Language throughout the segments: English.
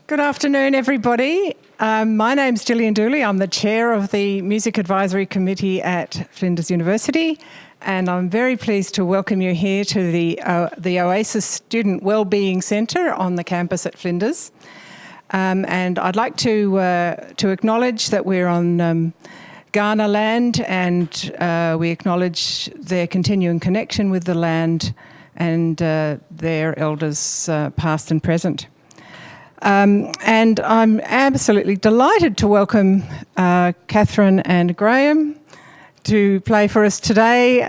Good afternoon, everybody. My name's Gillian Dooley. I'm the chair of the Music Advisory Committee at Flinders University, and I'm very pleased to welcome you here to the Oasis Student Wellbeing Centre on the campus at Flinders. And I'd like to acknowledge that we're on Kaurna land, and we acknowledge their continuing connection with the land and their elders past and present. And I'm absolutely delighted to welcome Catherine and Graham to play for us today.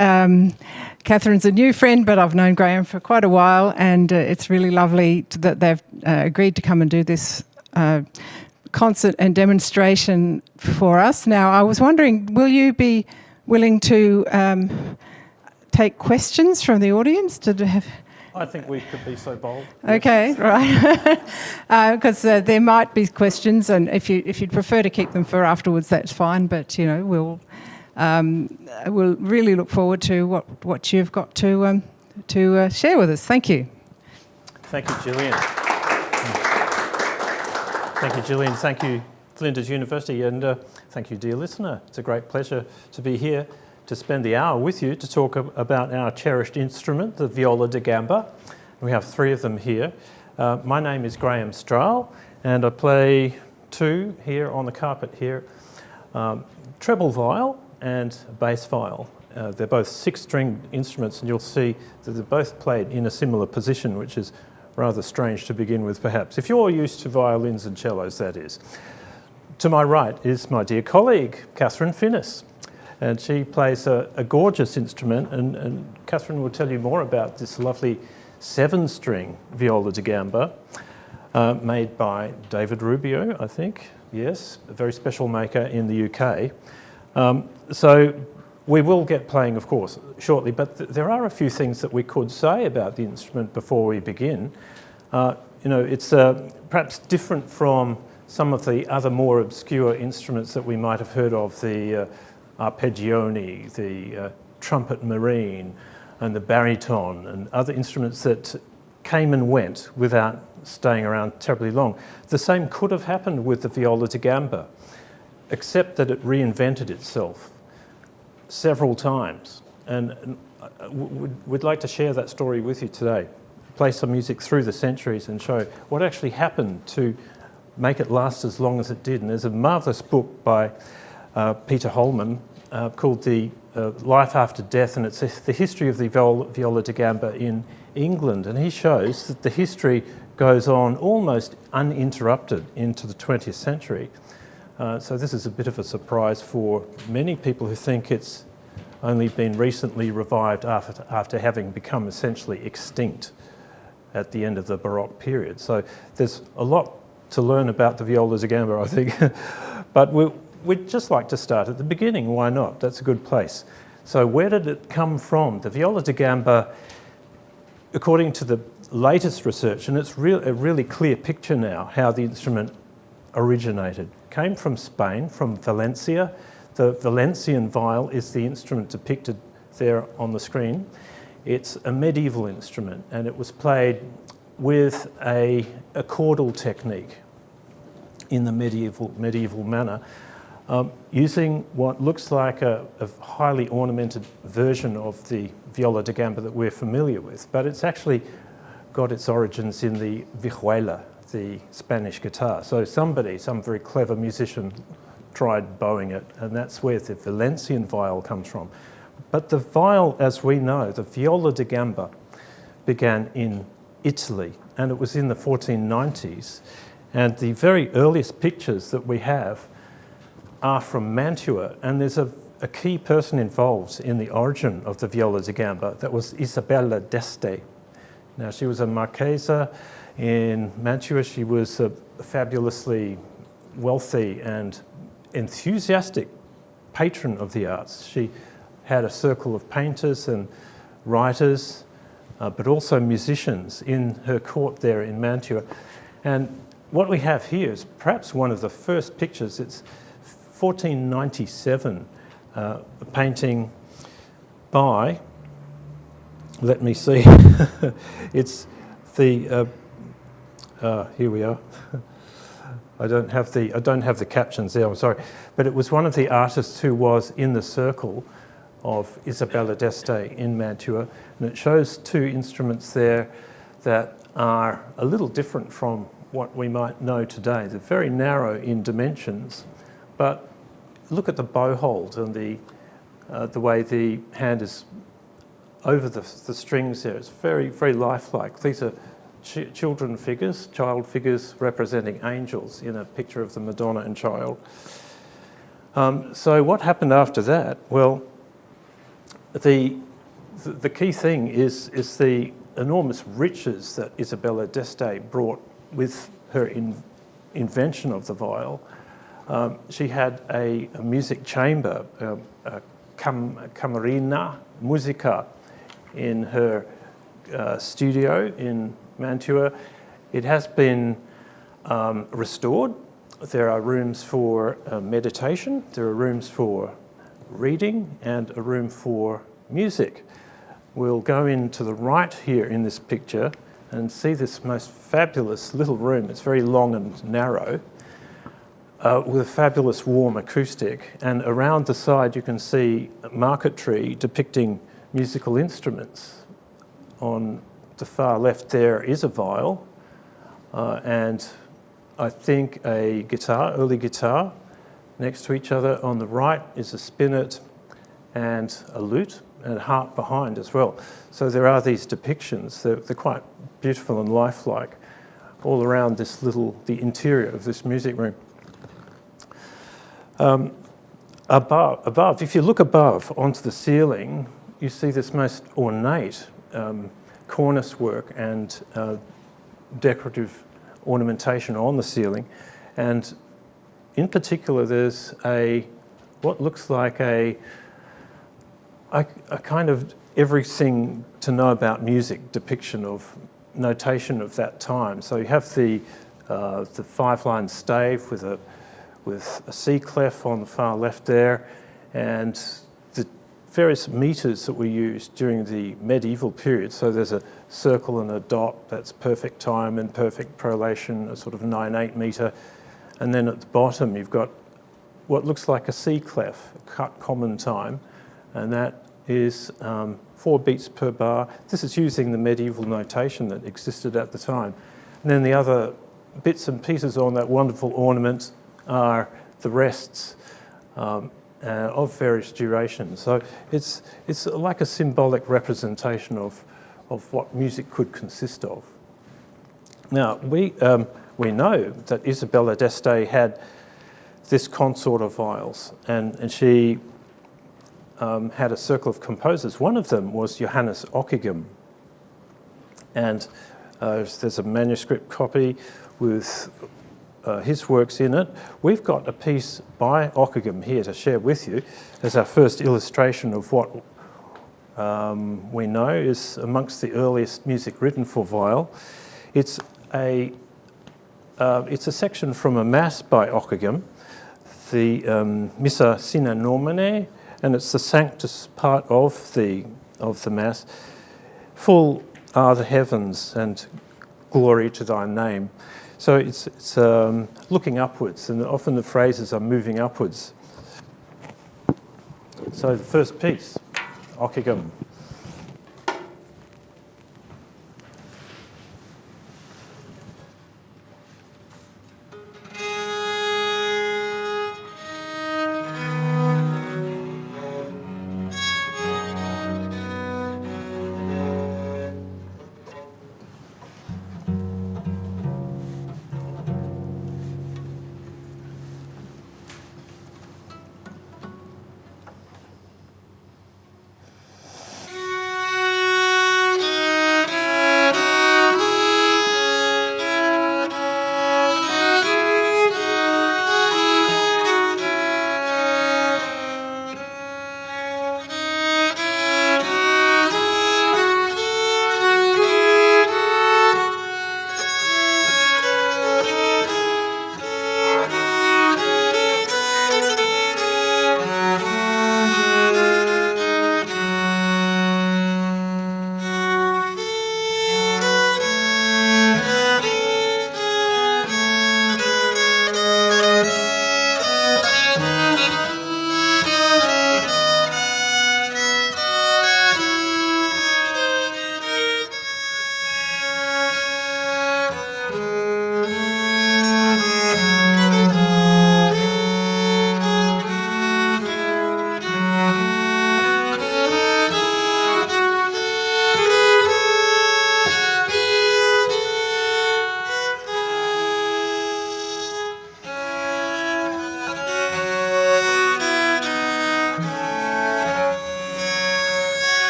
Catherine's a new friend, but I've known Graham for quite a while, and it's really lovely that they've agreed to come and do this concert and demonstration for us. Now, I was wondering, will you be willing to take questions from the audience? I think we could be so bold. Okay, right. Because there might be questions, and if you'd prefer to keep them for afterwards, that's fine. But we'll really look forward to what you've got to share with us. Thank you. Thank you, Gillian. Thank you, Gillian. Thank you, Flinders University, and thank you, dear listener. It's a great pleasure to be here to spend the hour with you to talk about our cherished instrument, the Viola da Gamba. We have three of them here. My name is Graham Strahle, and I play two here on the carpet here, treble viol and bass viol. They're both six-string instruments, and you'll see that they're both played in a similar position, which is rather strange to begin with, perhaps. If you're used to violins and cellos, that is. To my right is my dear colleague, Catherine Finnis. And she plays a gorgeous instrument, and Catherine will tell you more about this lovely seven-string Viola da Gamba, made by David Rubio, I think. Yes, a very special maker in the UK. So we will get playing, of course, shortly, but there are a few things that we could say about the instrument before we begin. It's perhaps different from some of the other more obscure instruments that we might have heard of, the arpeggione, the trumpet marine, and the baritone, and other instruments that came and went without staying around terribly long. The same could have happened with the Viola da Gamba, except that it reinvented itself several times. And we'd like to share that story with you today, play some music through the centuries and show what actually happened to make it last as long as it did. And there's a marvellous book by Peter Holman called The Life After Death, and it's the history of the Viola da Gamba in England, and he shows that the history goes on almost uninterrupted into the 20th century. So this is a bit of a surprise for many people who think it's only been recently revived after having become essentially extinct at the end of the Baroque period. So there's a lot to learn about the Viola da Gamba, I think. But we'd just like to start at the beginning. Why not? That's a good place. So where did it come from? The Viola da Gamba, according to the latest research, and it's a really clear picture now how the instrument originated, came from Spain, from Valencia. The Valencian viol is the instrument depicted there on the screen. It's a medieval instrument, and it was played with a chordal technique in the medieval manner, using what looks like a highly ornamented version of the Viola da Gamba that we're familiar with, but it's actually got its origins in the vihuela, the Spanish guitar. So some very clever musician tried bowing it, and that's where the Valencian viol comes from. But the viol, as we know, the Viola da Gamba, began in Italy, and it was in the 1490s. And the very earliest pictures that we have are from Mantua, and there's a key person involved in the origin of the Viola da Gamba. That was Isabella d'Este. Now, she was a Marchesa in Mantua. She was a fabulously wealthy and enthusiastic patron of the arts. She had a circle of painters and writers, but also musicians in her court there in Mantua. And what we have here is perhaps one of the first pictures. It's 1497, a painting by, let me see, it's the, here we are, I don't have the captions there, I'm sorry. But it was one of the artists who was in the circle of Isabella d'Este in Mantua, and it shows two instruments there that are a little different from what we might know today. They're very narrow in dimensions, but look at the bow hold and the way the hand is over the strings there. It's very, very lifelike. These are child figures representing angels in a picture of the Madonna and Child. So what happened after that? Well, the key thing is the enormous riches that Isabella d'Este brought with her invention of the viol. She had a music chamber, a camerina musica, in her studio in Mantua. It has been restored. There are rooms for meditation, there are rooms for reading, and a room for music. We'll go into the right here in this picture and see this most fabulous little room. It's very long and narrow, with a fabulous warm acoustic. And around the side you can see a marquetry depicting musical instruments. On the far left there is a viol, and I think a guitar, early guitar, next to each other. On the right is a spinet and a lute and a harp behind as well. So there are these depictions. They're quite beautiful and lifelike all around the interior of this music room. Above, if you look above onto the ceiling, you see this most ornate cornice work and decorative ornamentation on the ceiling. And in particular, there's what looks like a kind of everything to know about music depiction of notation of that time. So you have the 5-line stave with a C clef on the far left there, and the various meters that were used during the medieval period. So there's a circle and a dot, that's perfect time and perfect prolation, a sort of 9/8 meter. And then at the bottom you've got what looks like a C clef, a cut common time, and that is 4 beats per bar. This is using the medieval notation that existed at the time. And then the other bits and pieces on that wonderful ornament are the rests of various durations. So it's like a symbolic representation of what music could consist of. Now, we know that Isabella d'Este had this consort of viols, and she had a circle of composers. One of them was Johannes Ockeghem, and there's a manuscript copy with his works in it. We've got a piece by Ockeghem here to share with you as our first illustration of what we know is amongst the earliest music written for viol. It's a section from a mass by Ockeghem, the Missa Sine Nomine, and it's the sanctus part of the mass. Full are the heavens and glory to thy name. So it's looking upwards, and often the phrases are moving upwards. So the first piece, Ockeghem.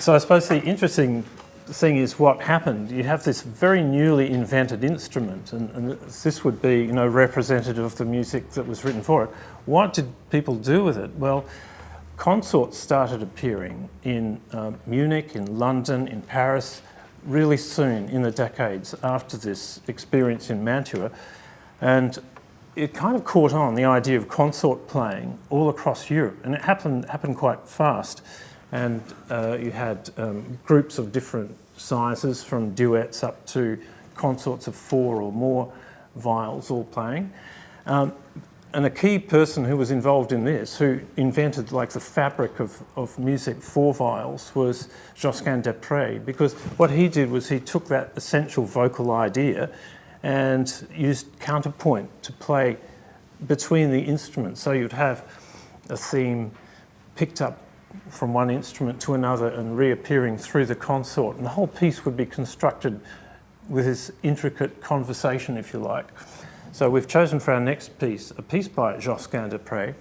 So I suppose the interesting thing is what happened. You have this very newly invented instrument, and this would be, you know, representative of the music that was written for it. What did people do with it? Well, consorts started appearing in Munich, in London, in Paris, really soon in the decades after this experience in Mantua. And it kind of caught on, the idea of consort playing all across Europe, and it happened quite fast. And you had groups of different sizes, from duets up to consorts of 4 or more viols all playing. And a key person who was involved in this, who invented like the fabric of music for viols, was Josquin des Prez, because what he did was he took that essential vocal idea and used counterpoint to play between the instruments. So you'd have a theme picked up from one instrument to another and reappearing through the consort, and the whole piece would be constructed with this intricate conversation, if you like. So we've chosen for our next piece a piece by Josquin des Prez,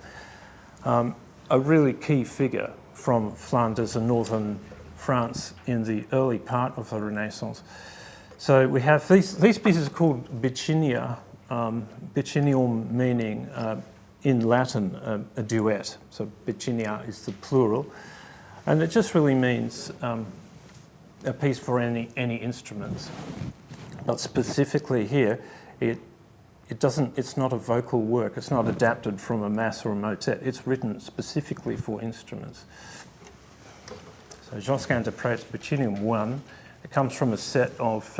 a really key figure from Flanders and northern France in the early part of the Renaissance. So we have these pieces are called bicinia, bicinium meaning in Latin a duet. So bicinia is the plural, and it just really means a piece for any instruments. But specifically here, it's not a vocal work. It's not adapted from a mass or a motet. It's written specifically for instruments. So Josquin des Prez, Bicinium 1. It comes from a set of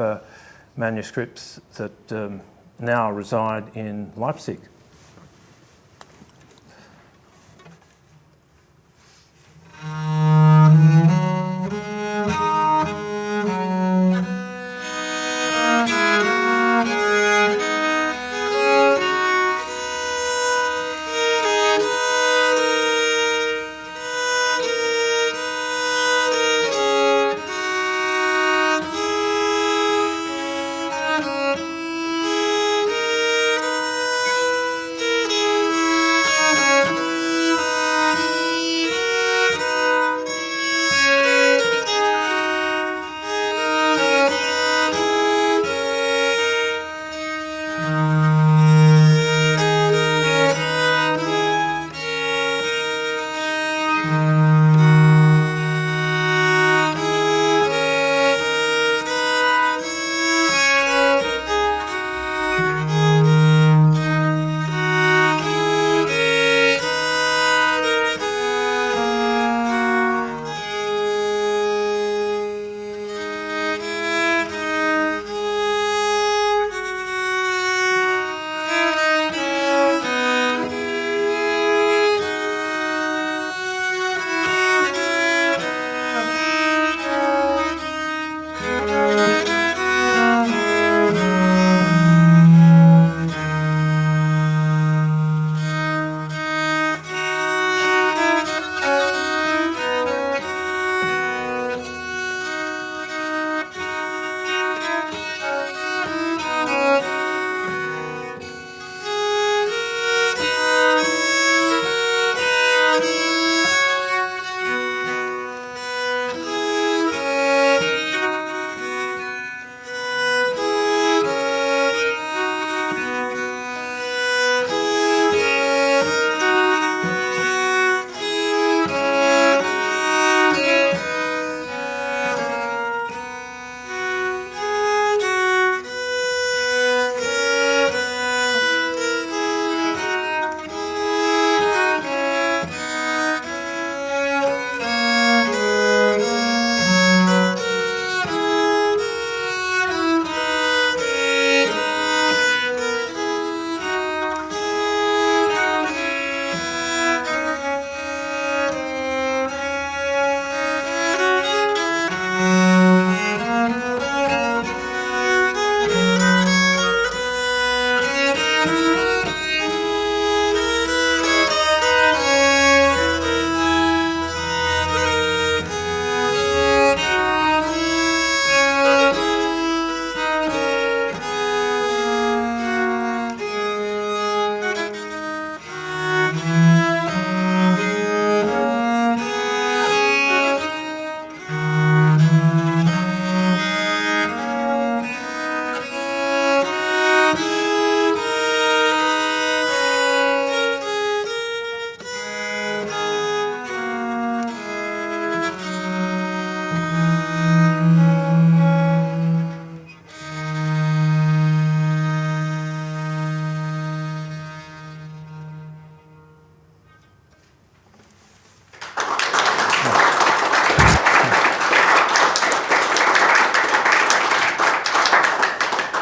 manuscripts that now reside in Leipzig.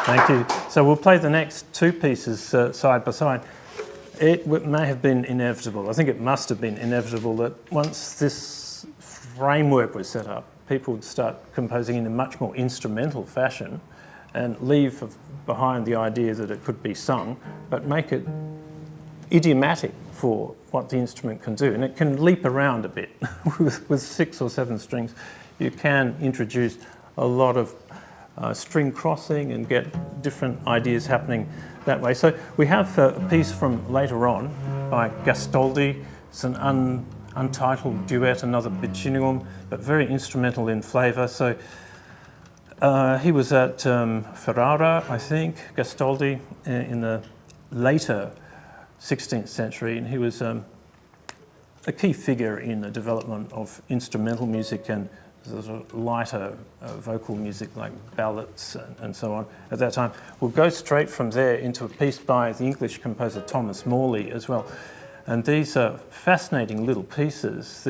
Thank you. So we'll play the next two pieces side by side. It may have been inevitable, I think it must have been inevitable that once this framework was set up, people would start composing in a much more instrumental fashion and leave behind the idea that it could be sung, but make it idiomatic for what the instrument can do. And it can leap around a bit. With 6 or 7 strings, you can introduce a lot of string crossing and get different ideas happening that way. So we have a piece from later on by Gastoldi. It's an untitled duet, another Bicinium, but very instrumental in flavour. So he was at Ferrara, I think, Gastoldi, in the later 16th century, and he was a key figure in the development of instrumental music and sort of lighter vocal music like ballads and so on at that time. We'll go straight from there into a piece by the English composer Thomas Morley as well. And these are fascinating little pieces.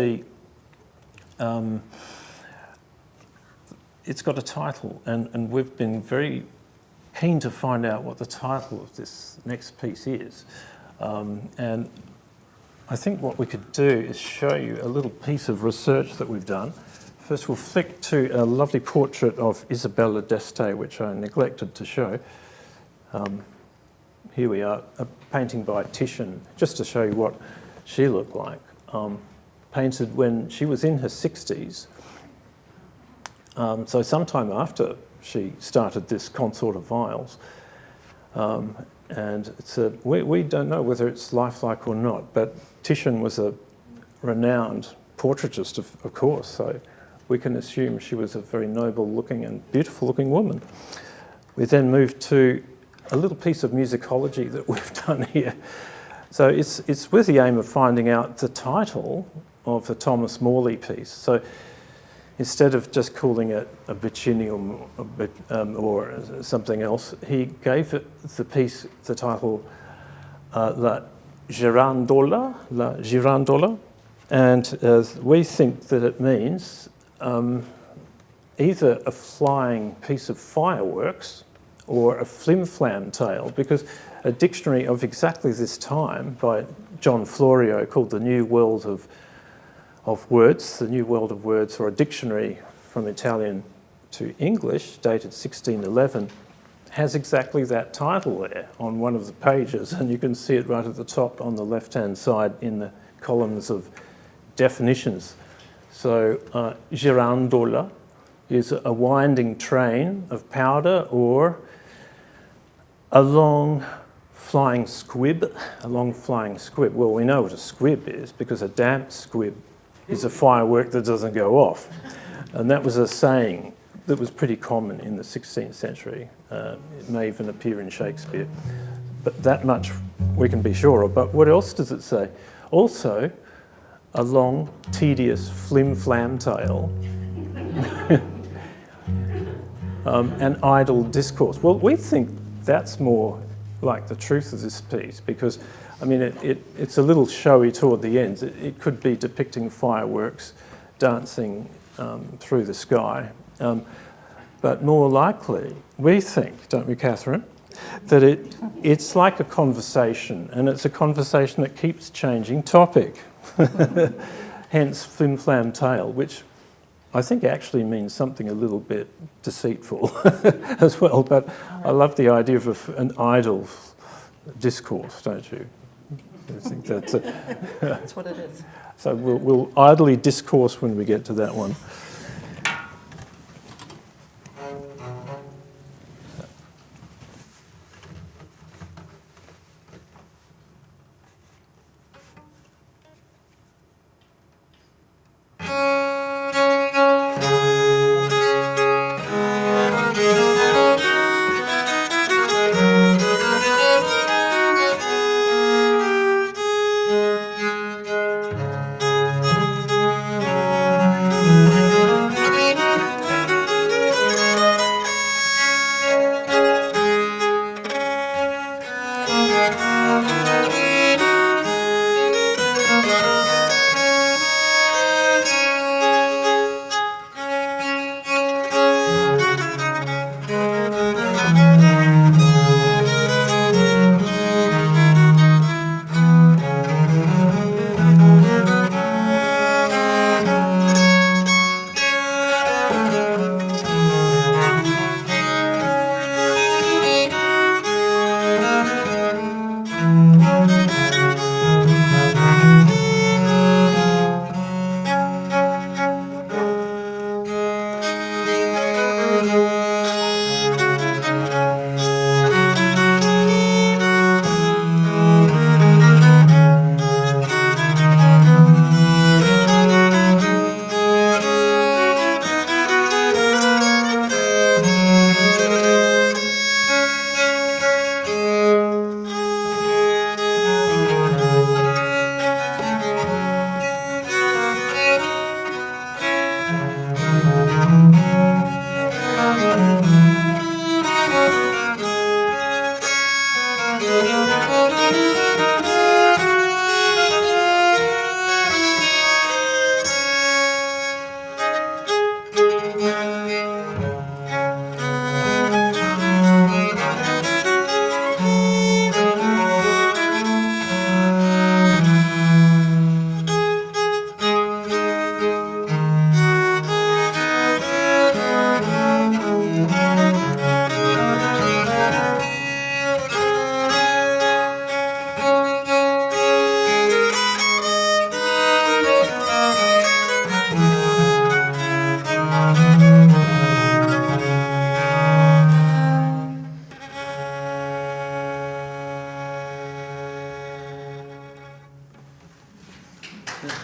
It's got a title, and we've been very keen to find out what the title of this next piece is. And I think what we could do is show you a little piece of research that we've done. First, we'll flick to a lovely portrait of Isabella d'Este, which I neglected to show. Here we are, a painting by Titian, just to show you what she looked like. Painted when she was in her 60s. So sometime after she started this consort of viols. And we don't know whether it's lifelike or not, but Titian was a renowned portraitist, of course, so we can assume she was a very noble-looking and beautiful-looking woman. We then move to a little piece of musicology that we've done here. So it's with the aim of finding out the title of the Thomas Morley piece. So instead of just calling it a Bicinium or something else, he gave it the piece the title La Girandola, and we think that it means either a flying piece of fireworks or a flim-flam tale, because a dictionary of exactly this time by John Florio called The New World of Words, The New World of Words, or a dictionary from Italian to English, dated 1611, has exactly that title there on one of the pages, and you can see it right at the top on the left-hand side in the columns of definitions. So girandola is a winding train of powder or a long flying squib. A long flying squib. Well, we know what a squib is because a damp squib is a firework that doesn't go off. And that was a saying that was pretty common in the 16th century. It may even appear in Shakespeare. But that much we can be sure of. But what else does it say? Also, a long, tedious flim-flam tale. And idle discourse. Well, we think that's more like the truth of this piece because, I mean, it's a little showy toward the ends. It could be depicting fireworks dancing through the sky. But more likely, we think, don't we, Catherine, that it's like a conversation, and it's a conversation that keeps changing topic. Hence, flim-flam tale, which I think actually means something a little bit deceitful as well. But I love the idea of an idle discourse, don't you? I think that's it. That's what it is. So we'll idly discourse when we get to that one.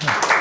Thank you.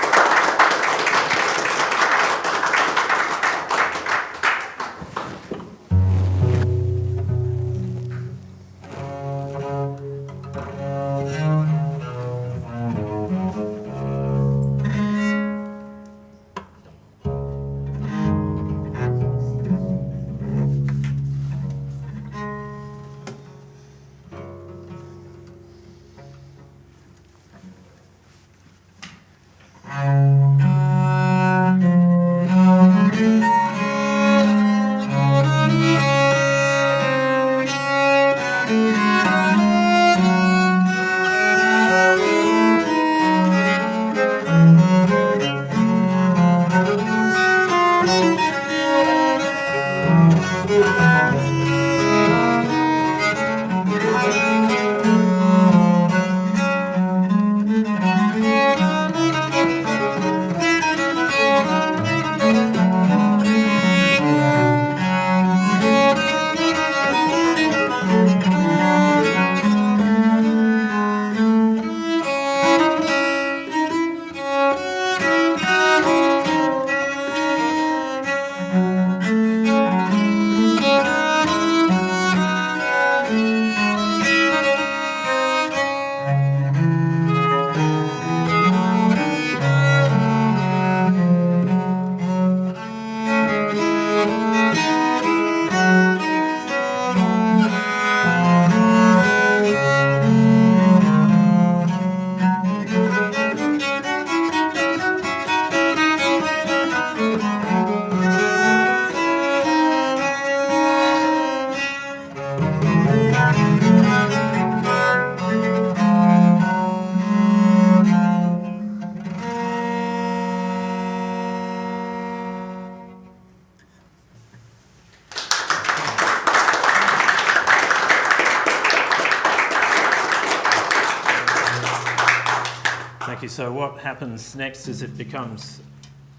So what happens next is it becomes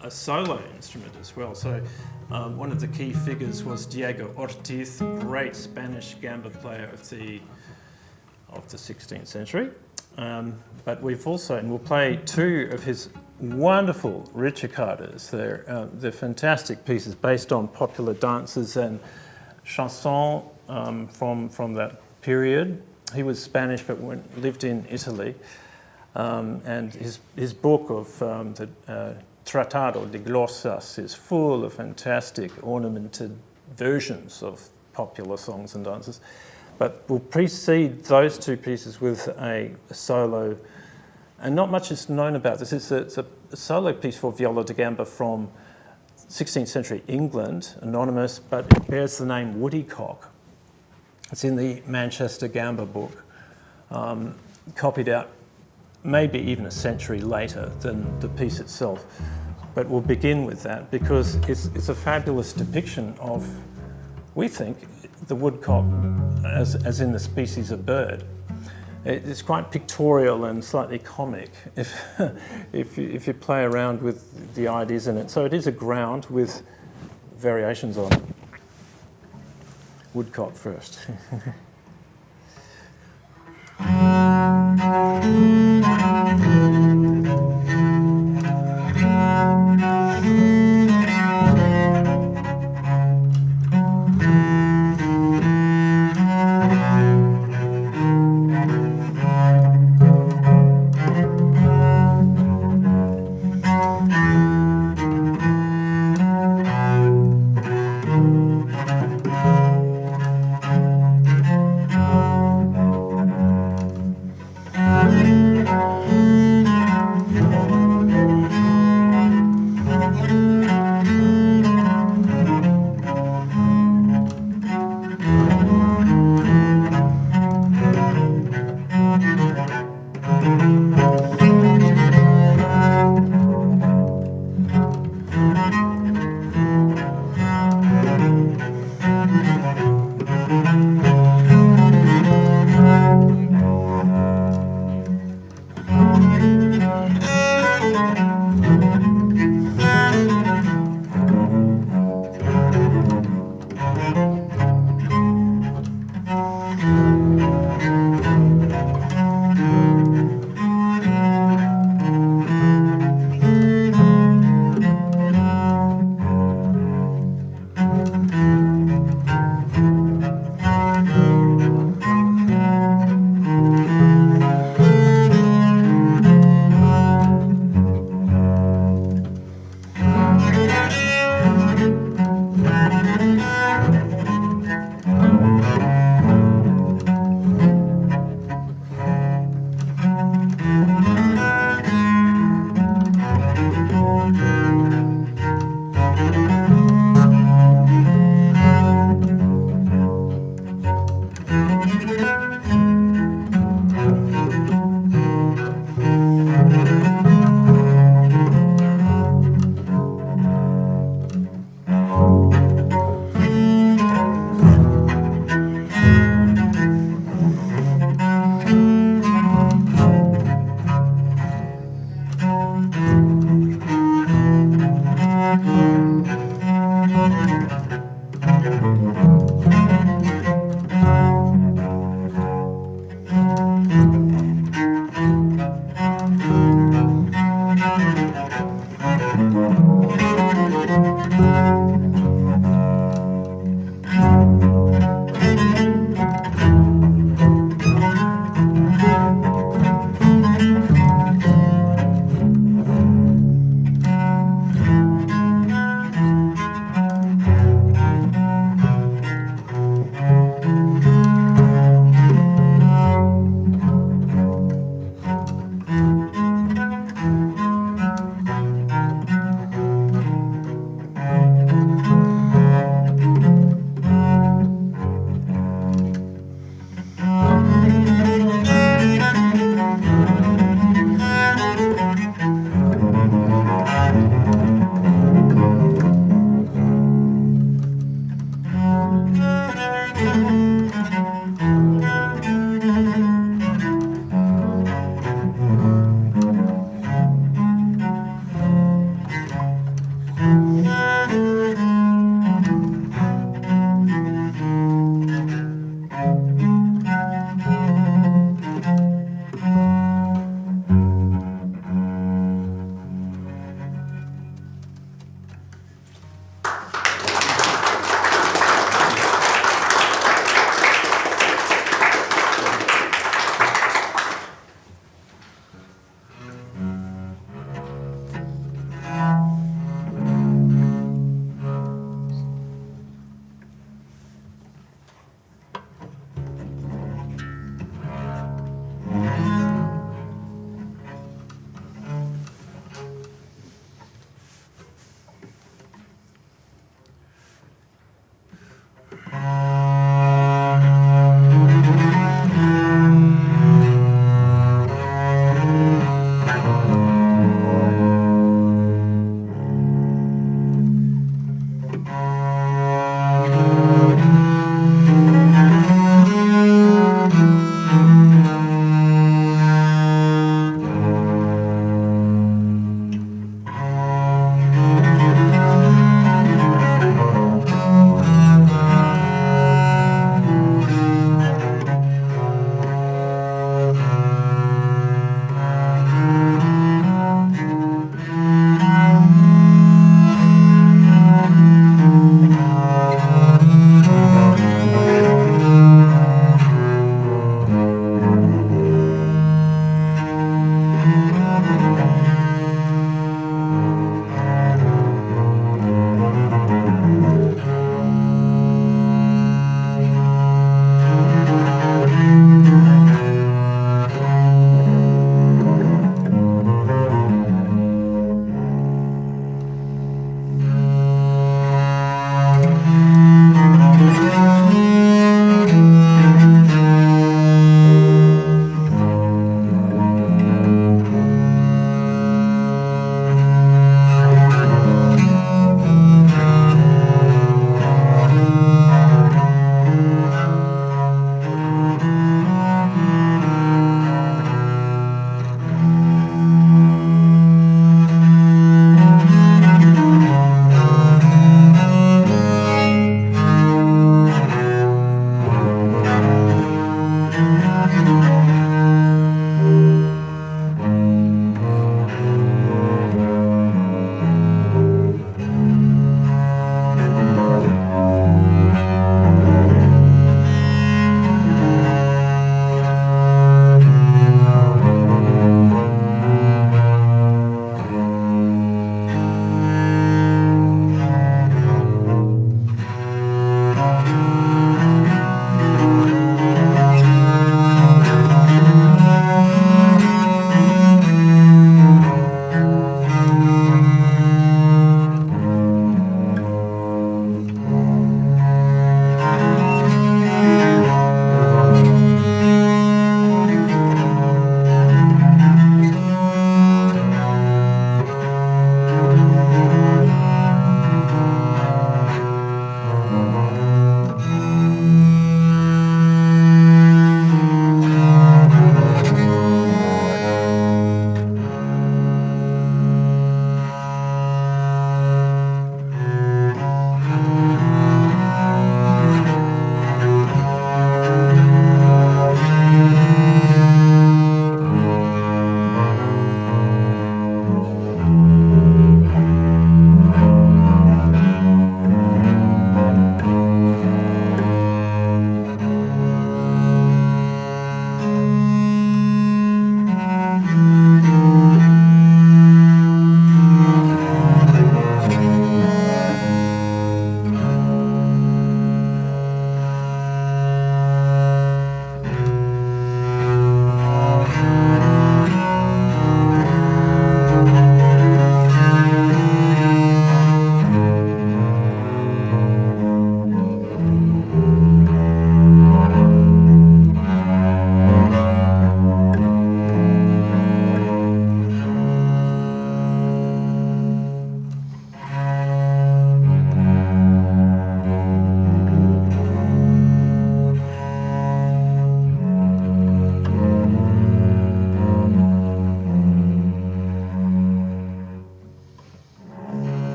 a solo instrument as well. So one of the key figures was Diego Ortiz, great Spanish gamba player of the 16th century. But we've also, and we'll play two of his wonderful ricercatas. They're fantastic pieces based on popular dances and chansons from that period. He was Spanish but lived in Italy. And his book of the Tratado de Glosas is full of fantastic ornamented versions of popular songs and dances. But we'll precede those two pieces with a solo, and not much is known about this. It's a solo piece for Viola da Gamba from 16th century England, anonymous, but it bears the name Woodcock. It's in the Manchester Gamba book, copied out maybe even a century later than the piece itself. But we'll begin with that because it's a fabulous depiction of, we think, the woodcock as in the species of bird. It's quite pictorial and slightly comic if you play around with the ideas in it. So it is a ground with variations on it. Woodcock first.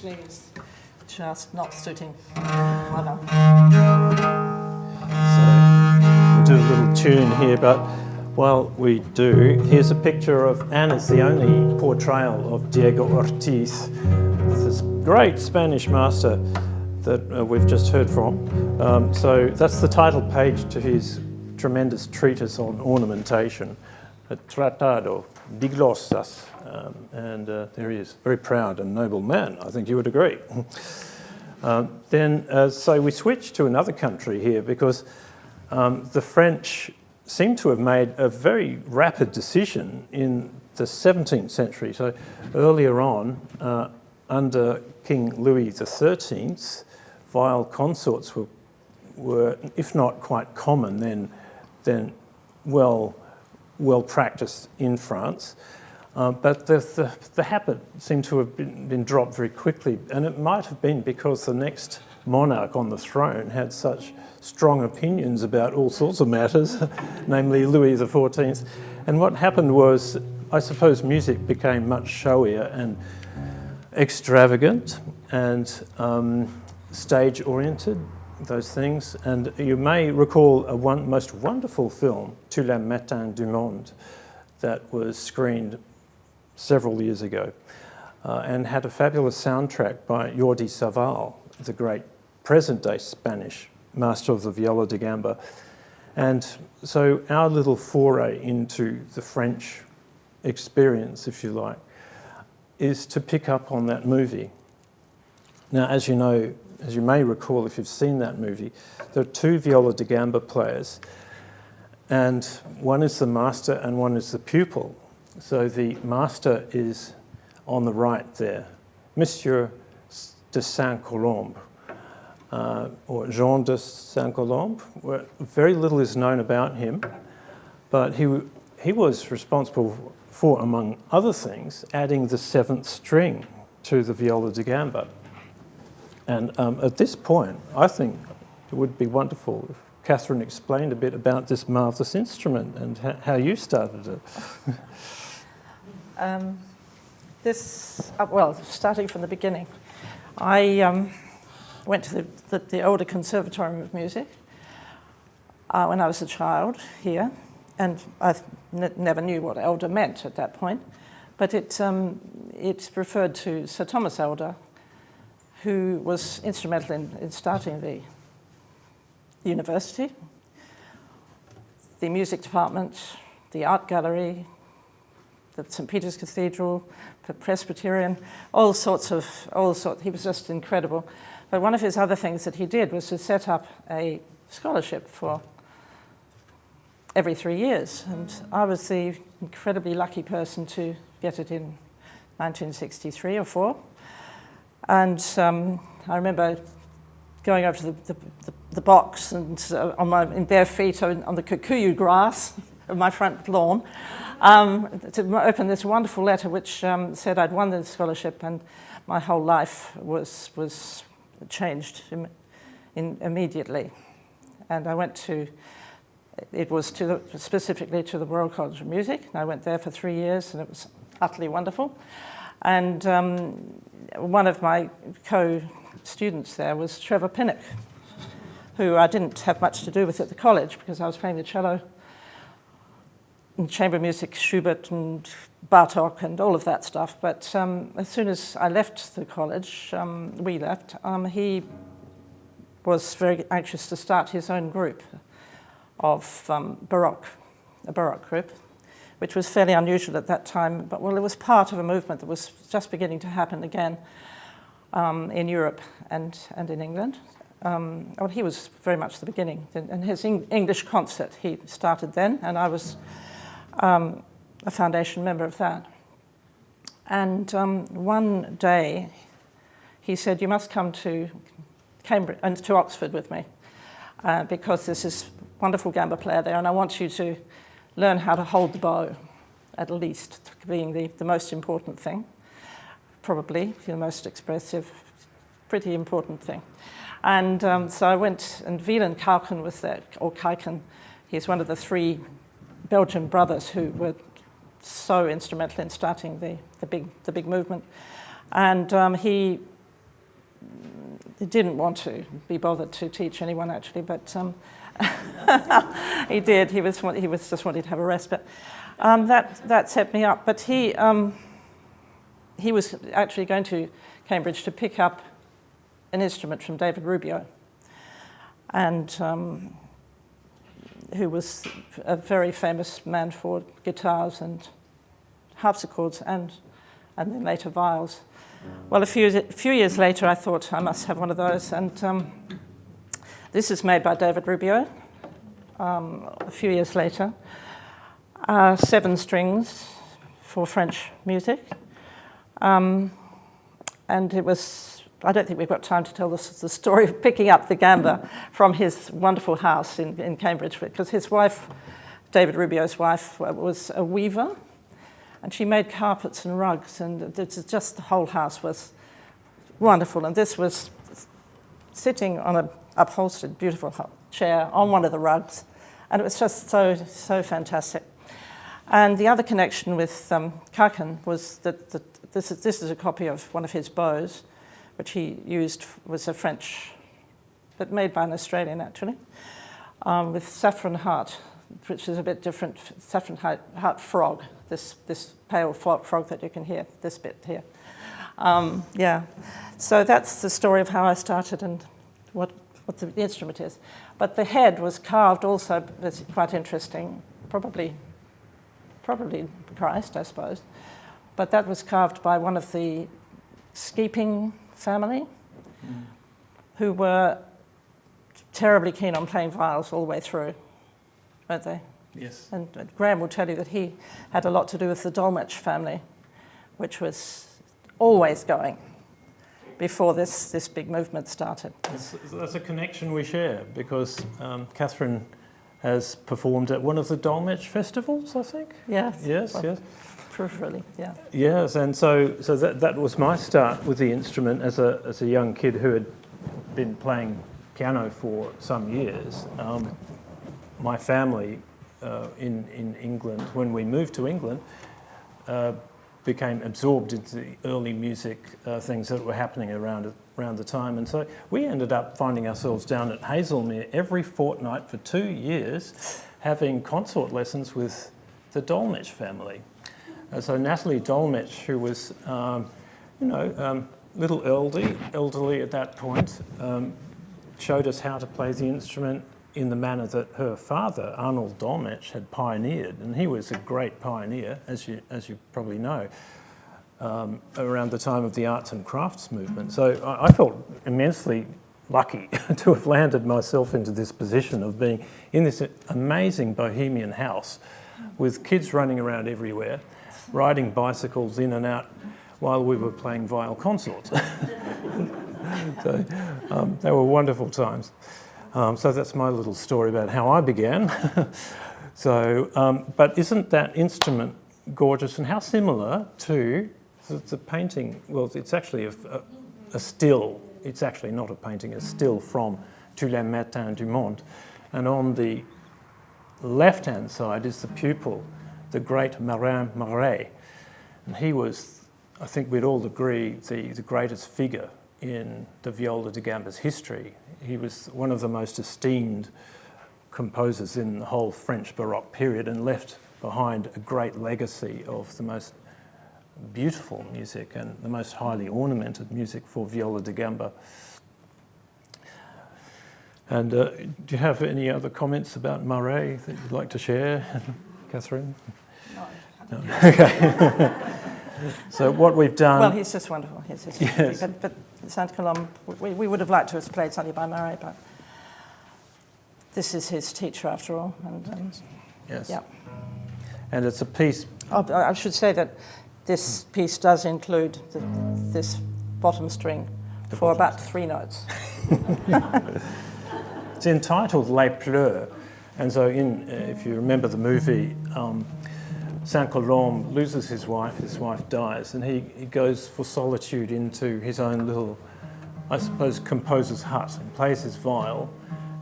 positioning is just not suiting. Clever. So we'll do a little tune here, but while we do, here's a picture of, and it's the only portrayal of Diego Ortiz, this great Spanish master that we've just heard from. So that's the title page to his tremendous treatise on ornamentation, a Tratado de Glosas. And there he is, very proud and noble man, I think you would agree. So we switch to another country here because the French seem to have made a very rapid decision in the 17th century. So earlier on, under King Louis XIII, viol consorts were, if not quite common, then well practiced in France. But the habit seemed to have been dropped very quickly, and it might have been because the next monarch on the throne had such strong opinions about all sorts of matters, namely Louis XIV. And what happened was, I suppose, music became much showier and extravagant and stage-oriented, those things. And you may recall a most wonderful film, Tous les matins du monde, that was screened several years ago and had a fabulous soundtrack by Jordi Savall, the great present-day Spanish master of the Viola da Gamba. And so our little foray into the French experience, if you like, is to pick up on that movie. Now, as you know, as you may recall if you've seen that movie, there are two Viola da Gamba players, and one is the master and one is the pupil. So the master is on the right there, Monsieur de Saint-Colombe, or Jean de Saint-Colombe. Very little is known about him, but he was responsible for, among other things, adding the seventh string to the Viola da Gamba. And at this point, I think it would be wonderful if Catherine explained a bit about this marvellous instrument and how you started it. Starting from the beginning, I went to the older Conservatorium of Music when I was a child here, and I never knew what elder meant at that point, but it referred to Sir Thomas Elder, who was instrumental in starting the university, the music department, the art gallery, the St. Peter's Cathedral, the Presbyterian, all sorts. He was just incredible. But one of his other things that he did was to set up a scholarship for every 3 years. And I was the incredibly lucky person to get it in 1963 or 4. And I remember going over to the box and in bare feet on the kikuyu grass of my front lawn to open this wonderful letter which said I'd won the scholarship and my whole life was changed immediately. And I went specifically to the Royal College of Music. And I went there for 3 years and it was utterly wonderful. And one of my co-students there was Trevor Pinnock, who I didn't have much to do with at the college because I was playing the cello and chamber music, Schubert and Bartók and all of that stuff. But as soon as I left the college, we left, he was very anxious to start his own group of Baroque, a Baroque group, which was fairly unusual at that time, but it was part of a movement that was just beginning to happen again in Europe and in England. He was very much the beginning. And his English concert, he started then, and I was a foundation member of that. And one day, he said, "You must come to Cambridge and to Oxford with me, because there's this wonderful gamba player there, and I want you to learn how to hold the bow, at least, being the most important thing, probably the most expressive, pretty important thing." And so I went, and Weiland Kuijken was there, or Kuijken. He's one of the 3 Belgian brothers who were so instrumental in starting the big movement. And he he didn't want to be bothered to teach anyone actually, but he did. He was just wanting to have a rest. But that set me up. But he was actually going to Cambridge to pick up an instrument from David Rubio, and who was a very famous man for guitars and harpsichords and then later viols. Well, a few years later, I thought I must have one of those, and this is made by David Rubio. A few years later, 7 strings for French music, and it was. I don't think we've got time to tell the story of picking up the gamba from his wonderful house in Cambridge, because his wife, David Rubio's wife, was a weaver, and she made carpets and rugs, and just the whole house was wonderful. And this was sitting on an upholstered, beautiful chair on one of the rugs, and it was just so fantastic. And the other connection with Kuijken was that this is a copy of one of his bows, which he used, was a French, but made by an Australian actually, with saffron heart, which is a bit different. Saffron heart frog, this pale frog that you can hear, this bit here. Yeah, so that's the story of how I started and what the instrument is. But the head was carved also, that's quite interesting, probably Christ, I suppose. But that was carved by one of the Skeeping family, who were terribly keen on playing viols all the way through, weren't they? Yes. And Graham will tell you that he had a lot to do with the Dolmetsch family, which was always going before this big movement started. That's a connection we share, because Catherine has performed at one of the Dolmetsch festivals, I think. Yes. Yes, well, yes. Peripherally, yeah. Yes, and so that was my start with the instrument as a young kid who had been playing piano for some years. My family in England, when we moved to England, became absorbed into the early music things that were happening around the time, and so we ended up finding ourselves down at Hazelmere every fortnight for 2 years, having consort lessons with the Dolmetsch family. So Natalie Dolmetsch, who was, little elderly at that point, showed us how to play the instrument in the manner that her father, Arnold Dolmetsch, had pioneered, and he was a great pioneer, as you probably know, around the time of the arts and crafts movement. So I felt immensely lucky to have landed myself into this position of being in this amazing bohemian house with kids running around everywhere, riding bicycles in and out while we were playing viol concerts. So they were wonderful times. So that's my little story about how I began. But isn't that instrument gorgeous, and how similar to the painting? Well, it's actually a still. It's actually not a painting, a still from Tous les matins du monde. And on the left-hand side is the pupil, the great Marin Marais. And he was, I think we'd all agree, the greatest figure in the Viola da Gamba's history. He was one of the most esteemed composers in the whole French Baroque period, and left behind a great legacy of the most beautiful music and the most highly ornamented music for Viola da Gamba. And do you have any other comments about Marais that you'd like to share, Catherine? No. Okay. So what we've done... Well, he's just wonderful. Yes. But Saint-Colombe, we would have liked to have played something by Marais, but this is his teacher after all. And, yes. Yeah. And it's a piece... Oh, I should say that this piece does include this bottom string for about 3 notes. It's entitled Pleure, and so if you remember the movie, Saint-Colombe loses his wife dies, and he goes for solitude into his own little, I suppose, composer's hut, and plays his viol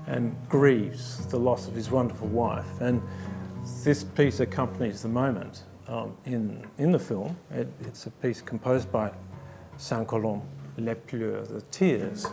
and grieves the loss of his wonderful wife. And this piece accompanies the moment in the film. It's a piece composed by Saint-Colombe, Les Pleurs, the tears.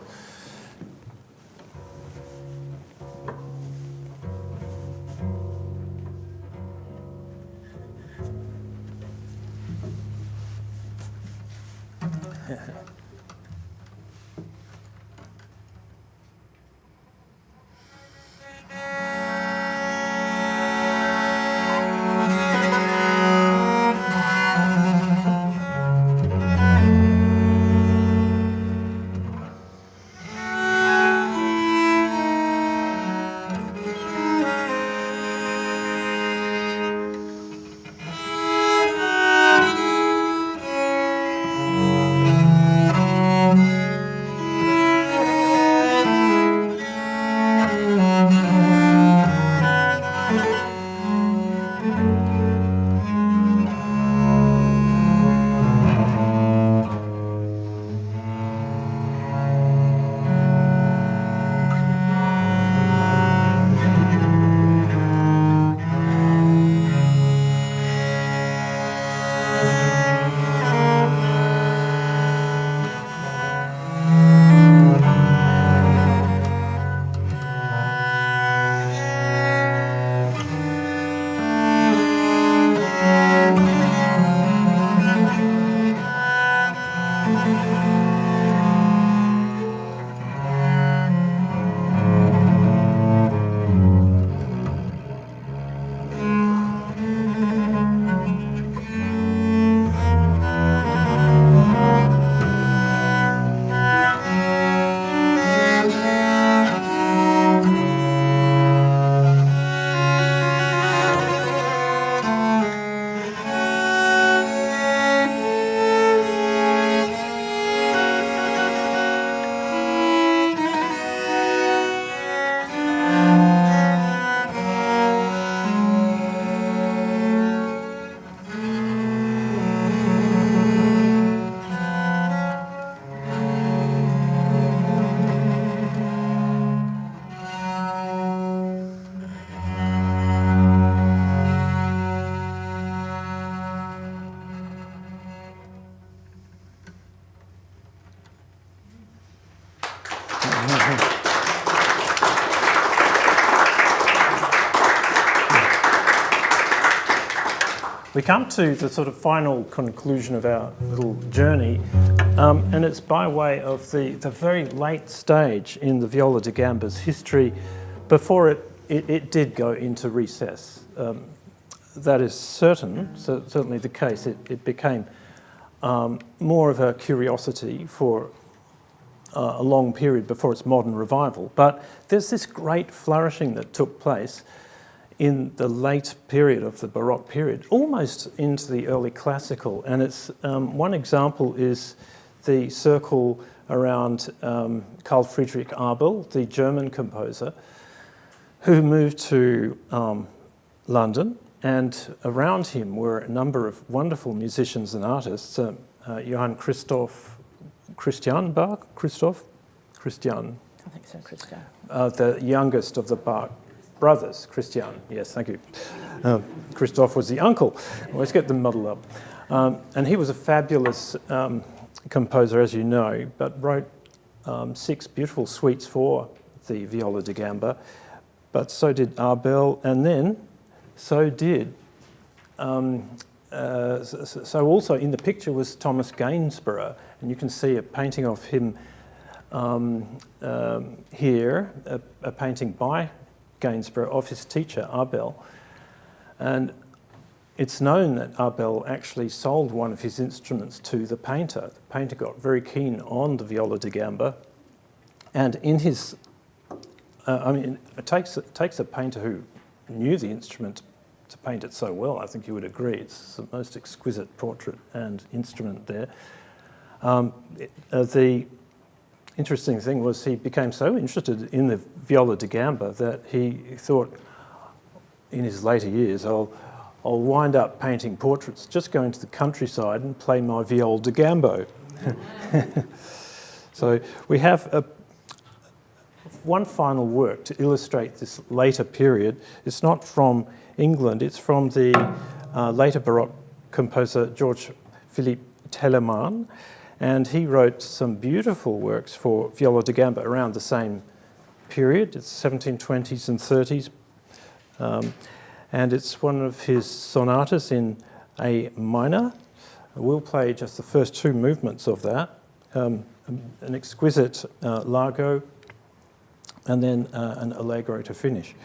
We come to the sort of final conclusion of our little journey, and it's by way of the very late stage in the Viola da Gamba's history before it did go into recess. That is certainly the case. It became more of a curiosity for a long period before its modern revival. But there's this great flourishing that took place in the late period of the Baroque period, almost into the early classical. And it's one example is the circle around Carl Friedrich Abel, the German composer, who moved to London, and around him were a number of wonderful musicians and artists. Johann Christian Bach, Christian. I think so, Christian. The youngest of the Bach brothers, Christian, yes, thank you. Christoph was the uncle. I always get them muddled up. And he was a fabulous composer, as you know, but wrote 6 beautiful suites for the Viola da Gamba, but so did Abel, and then so did, so also in the picture was Thomas Gainesborough, and you can see a painting of him here, a painting by Gainesborough of his teacher, Abel. And it's known that Abel actually sold one of his instruments to the painter. The painter got very keen on the Viola da Gamba, and in his, it takes a painter who knew the instrument to paint it so well. I think you would agree. It's the most exquisite portrait and instrument there. The interesting thing was he became so interested in the Viola da Gamba that he thought in his later years, I'll wind up painting portraits, just go into the countryside and play my Viola da Gamba. So we have one final work to illustrate this later period. It's not from England, it's from the later Baroque composer George Philippe Telemann, And he wrote some beautiful works for Viola da Gamba around the same period. It's 1720s and 30s. And it's one of his sonatas in A minor. We'll play just the first two movements of that. An exquisite largo, and then an allegro to finish.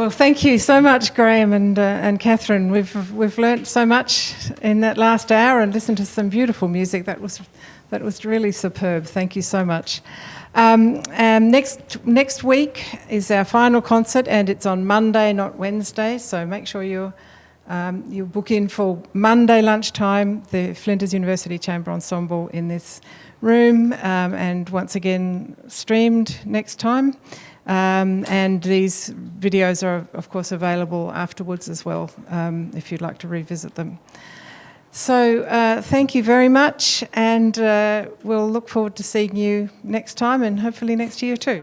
Thank you so much, Graham and Catherine. We've learnt so much in that last hour and listened to some beautiful music. That was really superb. Thank you so much. Next week is our final concert, and it's on Monday, not Wednesday. So make sure you book in for Monday lunchtime, the Flinders University Chamber Ensemble in this room, and once again streamed next time. And these videos are, of course, available afterwards as well, if you'd like to revisit them. So thank you very much, and we'll look forward to seeing you next time and hopefully next year too.